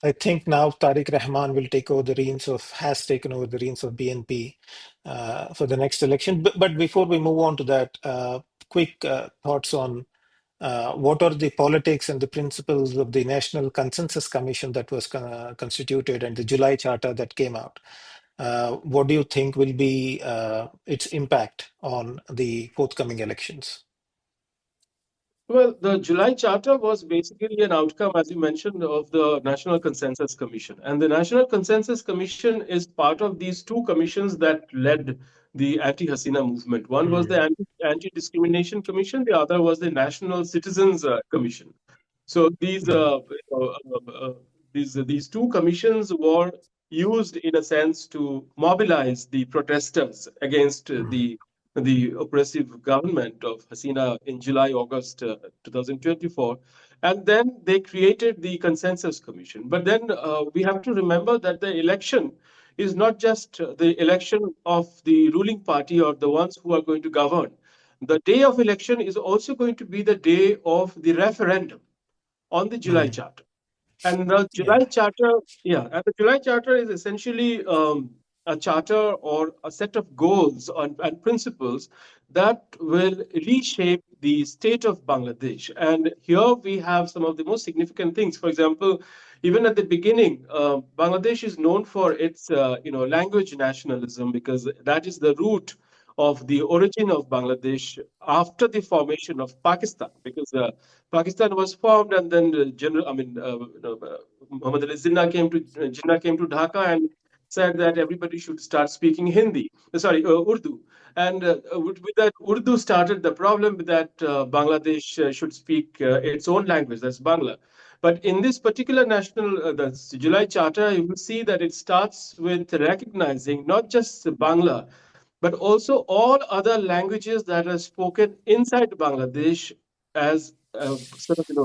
I think now Tariq Rahman will take over the reins of, has taken over the reins of BNP for the next election. But before we move on to that, quick thoughts on what are the politics and the principles of the National Consensus Commission that was constituted and the July Charter that came out. What do you think will be its impact on the forthcoming elections? Well, the July Charter was basically an outcome, as you mentioned, of the National Consensus Commission. And the National Consensus Commission is part of these two commissions that led the anti-Hasina movement. One was the Anti-Discrimination Commission, the other was the National Citizens Commission. So these two commissions were used in a sense to mobilize the protesters against the oppressive government of Hasina in July, August 2024. And then they created the Consensus Commission. But then we have to remember that the election is not just the election of the ruling party or the ones who are going to govern. The day of election is also going to be the day of the referendum on the July Charter. And the July Charter, and the July Charter is essentially a charter or a set of goals and principles that will reshape the state of Bangladesh. And here we have some of the most significant things. For example, even at the beginning, Bangladesh is known for its language nationalism, because that is the root of the origin of Bangladesh after the formation of Pakistan, because Pakistan was formed, and then Muhammad Ali Jinnah came to Dhaka and said that everybody should start speaking Urdu. And with that, Urdu started the problem that Bangladesh should speak its own language, that's Bangla. But in this particular the July Charter, you will see that it starts with recognizing not just Bangla, but also all other languages that are spoken inside Bangladesh as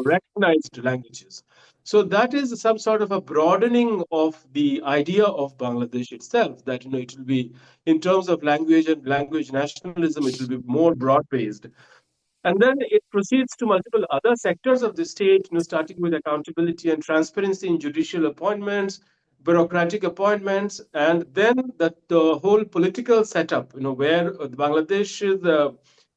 recognized languages. So that is some sort of a broadening of the idea of Bangladesh itself, that it will be, in terms of language and language nationalism, it will be more broad-based. And then it proceeds to multiple other sectors of the state, starting with accountability and transparency in judicial appointments, bureaucratic appointments, and then the whole political setup, where Bangladesh's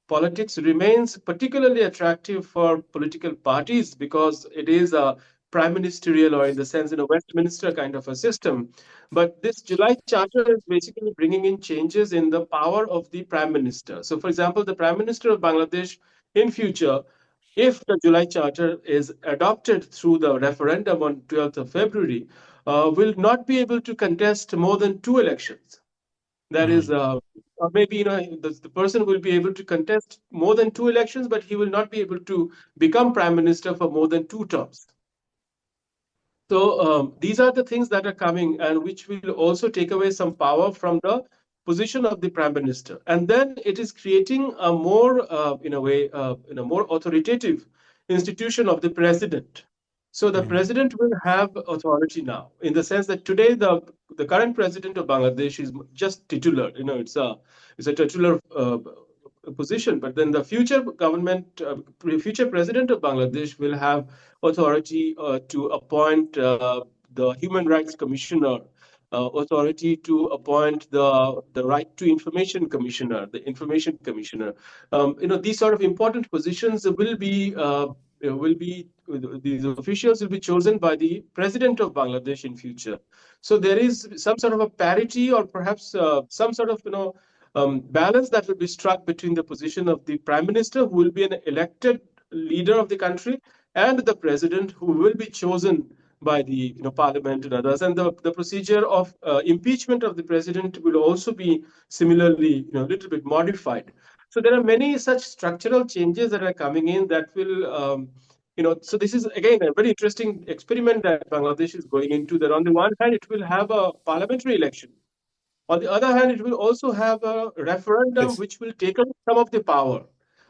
politics remains particularly attractive for political parties, because it is a prime ministerial, or in the sense, Westminster kind of a system. But this July Charter is basically bringing in changes in the power of the prime minister. So, for example, the prime minister of Bangladesh in future, if the July Charter is adopted through the referendum on 12th of February, will not be able to contest more than 2 elections. That is, maybe the person will be able to contest more than 2 elections, but he will not be able to become prime minister for more than 2 terms. So these are the things that are coming, and which will also take away some power from the position of the prime minister. And then it is creating a more, more authoritative institution of the president. So the president will have authority now, in the sense that today the current president of Bangladesh is just titular. It's a titular position, but then the future government, future president of Bangladesh will have authority to appoint the Human Rights Commissioner, authority to appoint the Right to Information Commissioner, the Information Commissioner. These sort of important positions will be these officials will be chosen by the president of Bangladesh in future. So there is some sort of a parity, or perhaps some sort of balance that will be struck between the position of the prime minister, who will be an elected leader of the country, and the president, who will be chosen by the parliament and others. And the procedure of impeachment of the president will also be similarly a little bit modified. So there are many such structural changes that are coming in that will so this is again a very interesting experiment that Bangladesh is going into, that on the one hand it will have a parliamentary election. On the other hand, it will also have a referendum which will take up some of the power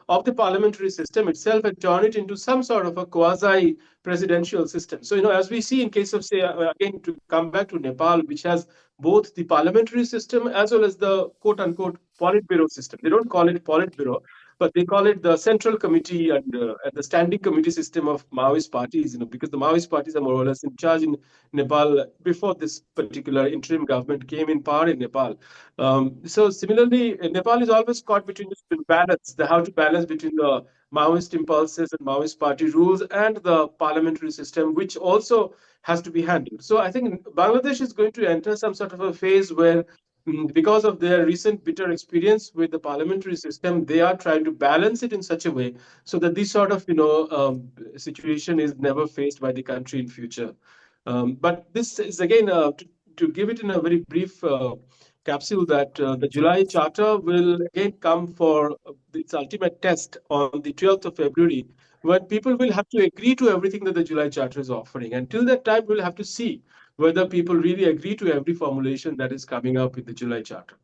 of the parliamentary system itself and turn it into some sort of a quasi-presidential system. So, as we see in case of, say, again, to come back to Nepal, which has both the parliamentary system as well as the quote-unquote Politburo system. They don't call it Politburo, but they call it the Central Committee and the Standing Committee system of Maoist parties. Because the Maoist parties are more or less in charge in Nepal before this particular interim government came in power in Nepal. So similarly, Nepal is always caught between this balance, the how to balance between the Maoist impulses and Maoist party rules and the parliamentary system, which also has to be handled. So I think Bangladesh is going to enter some sort of a phase where, because of their recent bitter experience with the parliamentary system, they are trying to balance it in such a way so that this sort of situation is never faced by the country in future. But this is again to give it in a very brief capsule that the July Charter will again come for its ultimate test on the 12th of February, when people will have to agree to everything that the July Charter is offering. Until that time, we'll have to see whether people really agree to every formulation that is coming up in the July Charter.